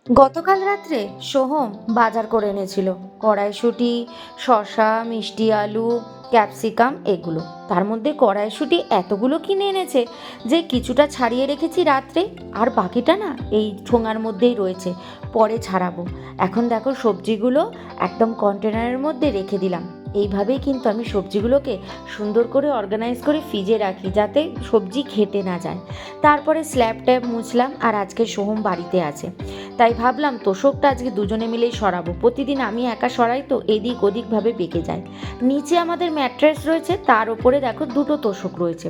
গতকাল রাত্রে সোহম বাজার করে এনেছিল কড়াইশুঁটি, শসা, মিষ্টি আলু, ক্যাপসিকাম এগুলো। তার মধ্যে কড়াইশুঁটি এতগুলো কিনে এনেছে যে কিছুটা ছাড়িয়ে রেখেছি রাত্রে, আর বাকিটা না এই ঠোঙার মধ্যেই রয়েছে, পরে ছাড়াবো। এখন দেখো সবজিগুলো একদম কন্টেনারের মধ্যে রেখে দিলাম। এইভাবেই কিন্তু আমি সবজিগুলোকে সুন্দর করে অর্গানাইজ করে ফ্রিজে রাখি, যাতে সবজি ঘেটে না যায়। তারপরে স্ল্যাব ট্যাব মুছলাম, আর আজকে সোহম বাড়িতে আছে, তাই ভাবলাম তোশকটা আজকে দুজনে মিলেই সরাবো। প্রতিদিন আমি একা সরাই তো এদিক ওদিকভাবে বেঁকে যায়। নিচে আমাদের ম্যাট্রেস রয়েছে, তার ওপরে দেখো দুটো তোশক রয়েছে।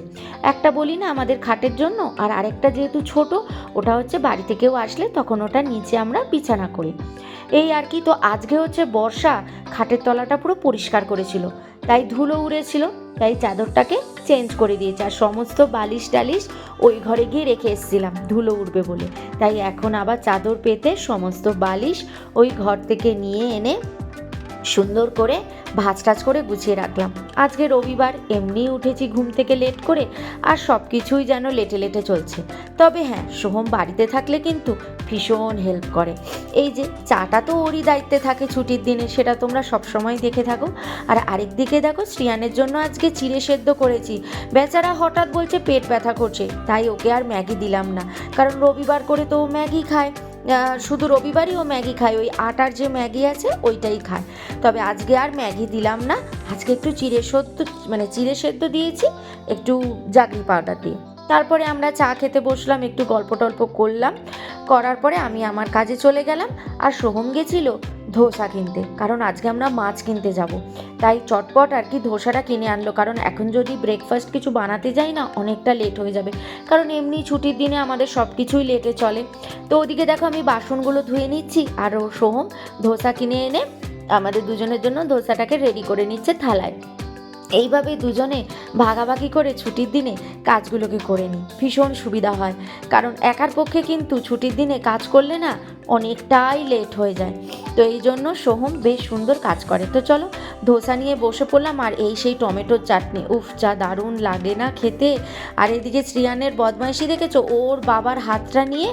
একটা বলি না আমাদের খাটের জন্য, আর আরেকটা যেহেতু ছোট, ওটা হচ্ছে বাড়িতে কেউ আসলে তখন ওটা নিচে আমরা বিছানা করি, এই আর কি। তো আজকে হচ্ছে বর্ষা খাটের তলাটা পুরো পরিষ্কার করেছিল, তাই ধুলো উড়েছিল, তাই চাদরটাকে চেঞ্জ করে দিয়েছে। আর সমস্ত বালিশ টালিশ ওই ঘরে গিয়ে রেখে এসেছিলাম ধুলো উঠবে বলে, তাই এখন আবার চাদর পেতে সমস্ত বালিশ ওই ঘর থেকে নিয়ে এনে সুন্দর করে ভাঁজ টাজ করে গুছিয়ে রাখলাম। আজকে রবিবার, এমনি উঠেছি ঘুম থেকে লেট করে, আর সব কিছুই যেন লেটে লেটে চলছে। তবে হ্যাঁ, সোহম বাড়িতে থাকলে কিন্তু ভীষণ হেল্প করে। এই যে চাটা তো ওরই দায়িত্বে থাকে ছুটির দিনে, সেটা তোমরা সবসময় দেখে থাকো। আর আরেক দিকে দেখো, শ্রিয়ানের জন্য আজকে চিড়ে সেদ্ধ করেছি। বেচারা হঠাৎ বলছে পেট ব্যথা করছে, তাই ওকে আর ম্যাগি দিলাম না, কারণ রবিবার করে তো ও ম্যাগি খায়। শুধু রবিবারই ও ম্যাগি খায়, ওই আটার যে ম্যাগি আছে ওইটাই খায়। তবে আজকে আর ম্যাগি দিলাম না, আজকে একটু চিড়ে সেদ্ধ দিয়েছি, একটু জাগরি পাউডার দিয়ে। তারপরে আমরা চা খেতে বসলাম, একটু গল্প টল্প করলাম, করার পরে আমি আমার কাজে চলে গেলাম। আর সোহম গেছিল ধোসা কিনতে, কারণ আজকে আমরা মাছ কিনতে যাব, তাই চটপট আর কি ধোসাটা কিনে আনলো। কারণ এখন যদি ব্রেকফাস্ট কিছু বানাতে যাই না, অনেকটা লেট হয়ে যাবে, কারণ এমনি ছুটির দিনে আমাদের সব কিছুই লেটে চলে। তো ওদিকে দেখো আমি বাসনগুলো ধুয়ে নিচ্ছি, আর ও সোহম ধোসা কিনে এনে আমাদের দুজনের জন্য ধোসাটাকে রেডি করে নিচ্ছে থালায়। এইভাবে দুজনে ভাগাভাগি করে ছুটির দিনে কাজগুলোকে করে নিই, ভীষণ সুবিধা হয়। কারণ একার পক্ষে কিন্তু ছুটির দিনে কাজ করলে না অনেকটাই লেট হয়ে যায়, তো এই জন্য সোহম বেশ সুন্দর কাজ করে। তো চলো ধোসা নিয়ে বসে পড়লাম, আর এই সেই টমেটোর চাটনি, উফ যা দারুণ লাগে না খেতে। আর এদিকে শ্রিয়ানের বদমাইশি দেখেছো, ওর বাবার হাতটা নিয়ে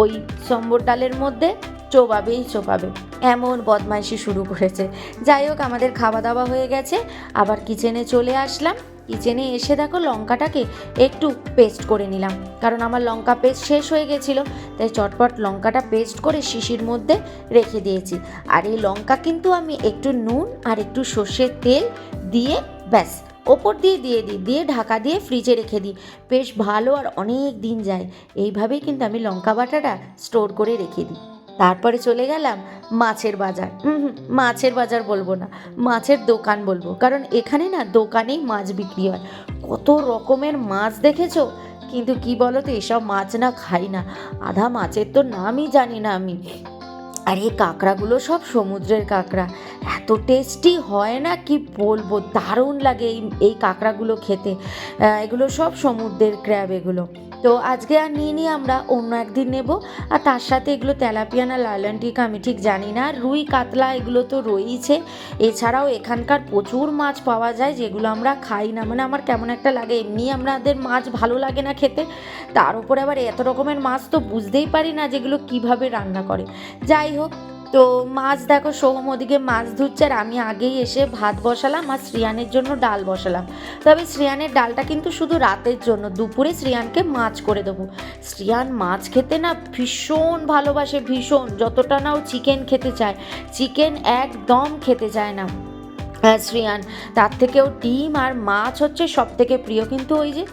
ওই সম্বর ডালের মধ্যে চোবাবে, এমন বদমাইশি শুরু করেছে। যাই হোক, আমাদের খাওয়া দাওয়া হয়ে গেছে, আবার কিচেনে চলে আসলাম। কিচেনে এসে দেখো লঙ্কাটাকে একটু পেস্ট করে নিলাম, কারণ আমার লঙ্কা পেস্ট শেষ হয়ে গেছিলো, তাই চটপট লঙ্কাটা পেস্ট করে শিশির মধ্যে রেখে দিয়েছি। আর এই লঙ্কা কিন্তু আমি একটু নুন আর একটু সর্ষের তেল দিয়ে ব্যাস ওপর দিয়ে দিয়ে ঢাকা দিয়ে ফ্রিজে রেখে দিই, বেশ ভালো আর অনেক দিন যায়। এইভাবেই কিন্তু আমি লঙ্কা বাটাটা স্টোর করে রেখে দিই। তারপরে চলে গেলাম মাছের বাজার। মাছের বাজার বলবো না, মাছের দোকান বলবো, কারণ এখানে না দোকানেই মাছ বিক্রি হয়। কত রকমের মাছ দেখেছো, কিন্তু কি বলো তো, এসব মাছ না খাই না, আধা মাছের তো নামই জানি না আমি। আর এই কাঁকড়াগুলো সব সমুদ্রের কাঁকড়া, এত টেস্টি হয় না কি বলবো, দারুণ লাগে এই কাঁকড়াগুলো খেতে। এগুলো সব সমুদ্রের ক্র্যাব এগুলো। তো আজকে আর নিই আমরা, অন্য একদিন নেব। আর তার সাথে এগুলো তেলাপিয়া না লাইলনটিকা আমি ঠিক জানি না, রুই কাতলা এগুলো তো রয়েইছে। এছাড়াও এখানকার প্রচুর মাছ পাওয়া যায় যেগুলো আমরা খাই না, মানে আমার কেমন একটা লাগে, এমনি আমাদের মাছ ভালো লাগে না খেতে, তার উপরে আবার এত রকমের মাছ তো বুঝতেই পারি না যেগুলো কিভাবে রান্না করে। যাই হোক, তো মাছ দেখো সোহম ওদিকে মাছ ধুচ্ছে, আর আমি আগেই এসে ভাত বসালাম আর শ্রিয়ানের জন্য ডাল বসালাম। তবে শ্রিয়ানের ডালটা কিন্তু শুধু রাতের জন্য, দুপুরে শ্রিয়ানকে মাছ করে দেবো। শ্রিয়ান মাছ খেতে না ভীষণ ভালোবাসে, ভীষণ, যতটা না ও চিকেন খেতে চায়, চিকেন একদম খেতে চায় না শ্রিয়ান, তার থেকেও ডিম আর মাছ হচ্ছে সব থেকে প্রিয়। কিন্তু ওই যে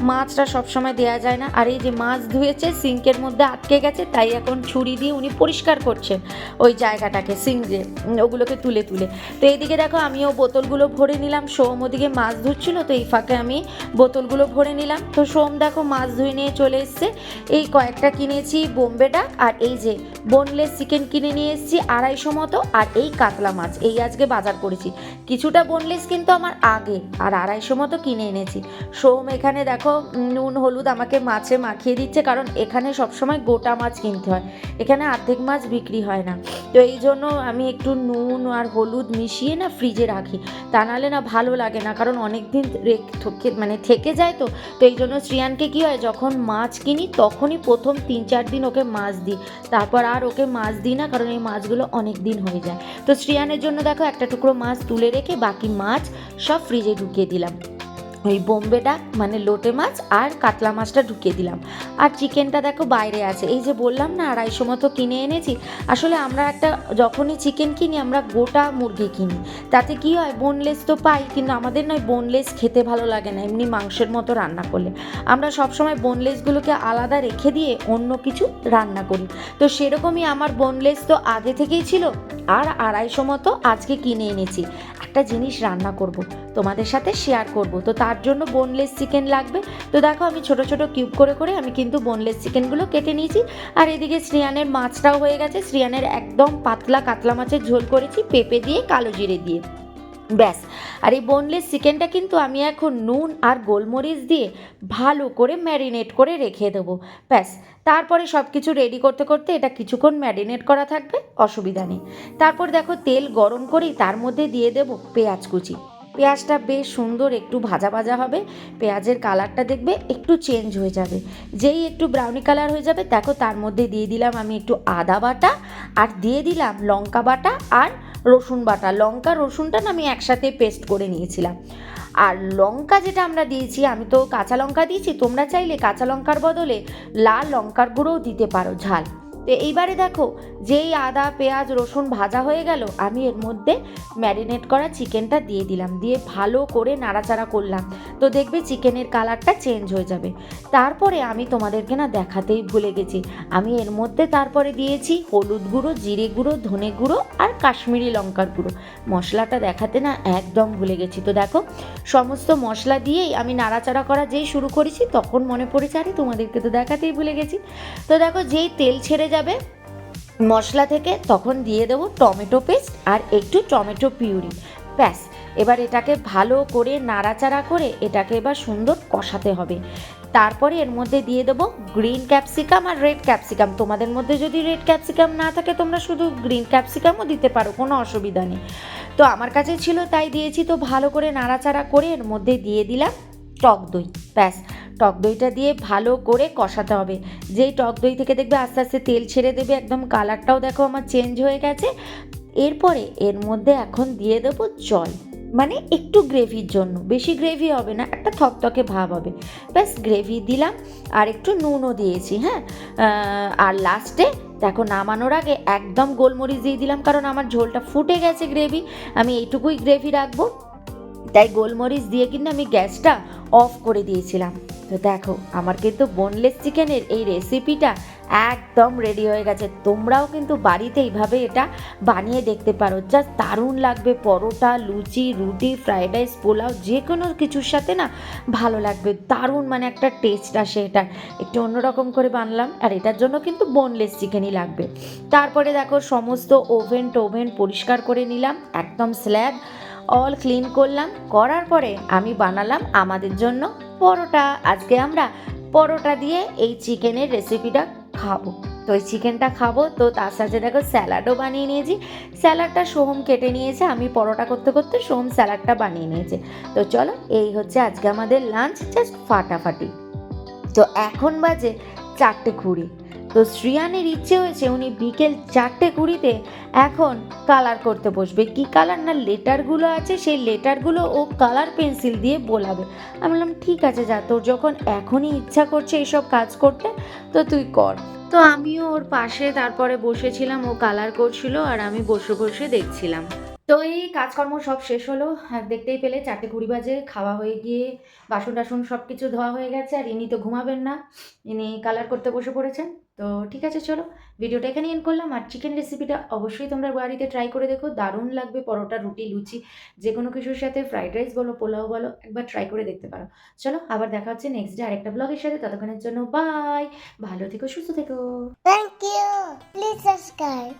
মাছটা সবসময় দেওয়া যায় না। আর এই যে মাছ ধুয়েছে সিঙ্কের মধ্যে আটকে গেছে, তাই এখন ছুরি দিয়ে উনি পরিষ্কার করছেন ওই জায়গাটাকে, সিঙ্কে ওগুলোকে তুলে তুলে। তো এইদিকে দেখো আমিও বোতলগুলো ভরে নিলাম, সোম ওদিকে মাছ ধুচ্ছিল, তো এই ফাঁকে আমি বোতলগুলো ভরে নিলাম। তো সোম দেখো মাছ ধুয়ে নিয়ে চলে এসছে। এই কয়েকটা কিনেছি বোম্বে ডাক, আর এই যে বোনলেস চিকেন কিনে নিয়ে এসেছি 250 মতো, আর এই কাতলা মাছ এই আজকে বাজার করেছি। কিছুটা বোনলেস কিন্তু আমার আগে, আর 250 মতো কিনে এনেছি। সোম এখানে দেখো নুন হলুদ আমাকে মাছে মাখিয়ে দিচ্ছে, কারণ এখানে সবসময় গোটা মাছ কিনতে হয়, এখানে অর্ধেক মাছ বিক্রি হয় না। তো এই জন্য আমি একটু নুন আর হলুদ মিশিয়ে না ফ্রিজে রাখি, তা নাহলে না ভালো লাগে না, কারণ অনেক দিন মানে থেকে যায়। তো তো এই জন্য শ্রিয়ানকে কী হয়, যখন মাছ কিনি তখনই প্রথম 3-4 দিন ওকে মাছ দিই, তারপর আর ওকে মাছ দিই না, কারণ এই মাছগুলো অনেক দিন হয়ে যায়। তো শ্রিয়ানের জন্য দেখো একটা টুকরো মাছ তুলে রেখে বাকি মাছ সব ফ্রিজে ঢুকিয়ে দিলাম। ওই বোম্বেটা মানে লোটে মাছ আর কাতলা মাছটা ঢুকিয়ে দিলাম। আর চিকেনটা দেখো বাইরে আছে, এই যে বললাম না 250 মতো কিনে এনেছি। আসলে আমরা যখনই চিকেন কিনি আমরা গোটা মুরগি কিনি, তাতে কি হয় বোনলেস তো পাই, কিন্তু আমাদের নয় বোনলেস খেতে ভালো লাগে না এমনি মাংসের মতো রান্না করলে। আমরা সবসময় বোনলেসগুলোকে আলাদা রেখে দিয়ে অন্য কিছু রান্না করি। তো সেরকমই আমার বোনলেস তো আগে থেকেই ছিল, আর 250 মতো আজকে কিনে এনেছি। একটা জিনিস রান্না করব, তোমাদের সাথে শেয়ার করব, তো তার জন্য বোনলেস চিকেন লাগবে। তো দেখো আমি ছোট ছোট কিউব করে করে আমি কিন্তু বোনলেস চিকেনগুলো কেটে নিয়েছি। আর এদিকে শ্রিয়ানের মাছটাও হয়ে গেছে, শ্রিয়ানের একদম পাতলা কাতলা মাছের ঝোল করেছি পেঁপে দিয়ে কালো জিরে দিয়ে, ব্যাস। আর এই বোনলেস চিকেনটা কিন্তু আমি এখন নুন আর গোলমরিচ দিয়ে ভালো করে ম্যারিনেট করে রেখে দেবো, ব্যাস। তারপরে সব কিছু রেডি করতে করতে এটা কিছুক্ষণ ম্যারিনেট করা থাকবে, অসুবিধা নেই। তারপর দেখো তেল গরম করেই তার মধ্যে দিয়ে দেবো পেঁয়াজ কুচি। পেঁয়াজটা বেশ সুন্দর একটু ভাজা ভাজা হবে, পেঁয়াজের কালারটা দেখবে একটু চেঞ্জ হয়ে যাবে। যেই একটু ব্রাউনি কালার হয়ে যাবে দেখো তার মধ্যে দিয়ে দিলাম আমি একটু আদা বাটা, আর দিয়ে দিলাম লঙ্কা বাটা আর রসুন বাটা। লঙ্কা রসুনটা না আমি একসাথে পেস্ট করে নিয়েছিলাম। আর লঙ্কা যেটা আমরা দিয়েছি, আমি তো কাঁচা লঙ্কা দিয়েছি, তোমরা চাইলে কাঁচা লঙ্কার বদলে লাল লঙ্কার গুঁড়োও দিতে পারো ঝাল। তো এইবারে দেখো যেই আদা পেঁয়াজ রসুন ভাজা হয়ে গেল, আমি এর মধ্যে ম্যারিনেট করা চিকেনটা দিয়ে দিলাম, দিয়ে ভালো করে নাড়াচাড়া করলাম। তো দেখবে চিকেনের কালারটা চেঞ্জ হয়ে যাবে। তারপরে আমি তোমাদেরকে না দেখাতেই ভুলে গেছি, আমি এর মধ্যে তারপরে দিয়েছি হলুদ গুঁড়ো, জিরে গুঁড়ো, ধনে গুঁড়ো আর কাশ্মীরি লঙ্কার গুঁড়ো। মশলাটা দেখাতে না একদম ভুলে গেছি। তো দেখো সমস্ত মশলা দিয়েই আমি নাড়াচাড়া করা যেই শুরু করেছি তখন মনে পড়েছে আরে তোমাদেরকে তো দেখাতেই ভুলে গেছি। তো দেখো যেই তেল ছেড়ে যাবে মশলা থেকে তখন দিয়ে দেবো টমেটো পেস্ট আর একটু টমেটো পিউরি, ব্যাস। এবার এটাকে ভালো করে নাড়াচাড়া করে এটাকে এবার সুন্দর কষাতে হবে। তারপরে এর মধ্যে দিয়ে দেবো গ্রিন ক্যাপসিকাম আর রেড ক্যাপসিকাম। তোমাদের মধ্যে যদি রেড ক্যাপসিকাম না থাকে তোমরা শুধু গ্রিন ক্যাপসিকামও দিতে পারো, কোনো অসুবিধা নেই। তো আমার কাছে ছিল তাই দিয়েছি। তো ভালো করে নাড়াচাড়া করে এর মধ্যে দিয়ে দিলাম টক দই, ব্যাস। টক দইটা দিয়ে ভালো করে কষাতে হবে। যেই টক দই থেকে দেখবে আস্তে আস্তে তেল ছেড়ে দেবে, একদম কালারটাও দেখো আমার চেঞ্জ হয়ে গেছে। এরপরে এর মধ্যে এখন দিয়ে দেবো জল, মানে একটু গ্রেভির জন্য, বেশি গ্রেভি হবে না, একটা থকথকে ভাব হবে, ব্যাস। গ্রেভি দিলাম আর একটু নুনও দিয়েছি, হ্যাঁ। আর লাস্টে দেখো নামানোর আগে একদম গোলমরিচ দিয়ে দিলাম, কারণ আমার ঝোলটা ফুটে গেছে গ্রেভি, আমি এইটুকুই গ্রেভি রাখবো, তাই গোলমরিচ দিয়ে কিন্তু আমি গ্যাসটা অফ করে দিয়েছিলাম। তো দেখো আমার কিন্তু বোনলেস চিকেনের এই রেসিপিটা একদম রেডি হয়ে গেছে। তোমরাও কিন্তু বাড়িতে এইভাবে এটা বানিয়ে দেখতে পারো, জাস্ট দারুণ লাগবে। পরোটা, লুচি, রুটি, ফ্রাইড রাইস, পোলাও যে কোনো কিছুর সাথে না ভালো লাগবে, দারুণ মানে একটা টেস্ট আসে। এটা একটু অন্যরকম করে বানালাম, আর এটার জন্য কিন্তু বোনলেস চিকেনই লাগবে। তারপরে দেখো সমস্ত ওভেন পরিষ্কার করে নিলাম, একদম স্ল্যাব অল ক্লিন করলাম। করার পরে আমি বানালাম আমাদের জন্য পরোটা। আজকে আমরা পরোটা দিয়ে এই চিকেনের রেসিপিটা খাবো। তো এই চিকেনটা খাবো, তো তার সাথে দেখো স্যালাডও বানিয়ে নিয়েছি। স্যালাডটা সোহম কেটে নিয়েছে, আমি পরোটা করতে করতে সোহম স্যালাডটা বানিয়ে নিয়েছে। তো চলো এই হচ্ছে আজকে আমাদের লাঞ্চ, জাস্ট ফাটাফাটি। তো এখন বাজে 4:20। তো শ্রিয়ানের ইচ্ছে হয়েছে উনি বিকেল 4:20 এখন কালার করতে বসবে। কি কালার না, লেটারগুলো আছে সেই লেটারগুলো ও কালার পেন্সিল দিয়ে বোলাবে। আমি বললাম ঠিক আছে যা, তোর যখন এখনই ইচ্ছা করছে এইসব কাজ করতে তো তুই কর। তো আমিও ওর পাশে তারপরে বসেছিলাম, ও কালার করছিল আর আমি বসে বসে দেখছিলাম। তো এই কাজকর্ম সব শেষ হলো, আর দেখতেই পেলে 4:20 বাজে, খাওয়া হয়ে গিয়ে বাসন টাসন সব কিছু ধোয়া হয়ে গেছে। আর ইনি তো ঘুমাবেন না, ইনি কালার করতে বসে পড়েছেন। তো ঠিক আছে চলো ভিডিওটা এখানে এন্ড করলাম। আর চিকেন রেসিপিটা অবশ্যই তোমরা বাড়িতে ট্রাই করে দেখো, দারুণ লাগবে। পরোটা, রুটি, লুচি যে কোনো কিছুর সাথে, ফ্রাইড রাইস বলো, পোলাও বলো, একবার ট্রাই করে দেখতে পারো। চলো আবার দেখা হচ্ছে নেক্সট ডে আরেকটা ব্লগের সাথে, ততক্ষণের জন্য বাই, ভালো থেকো, সুস্থ থেকো। Thank you. Please subscribe.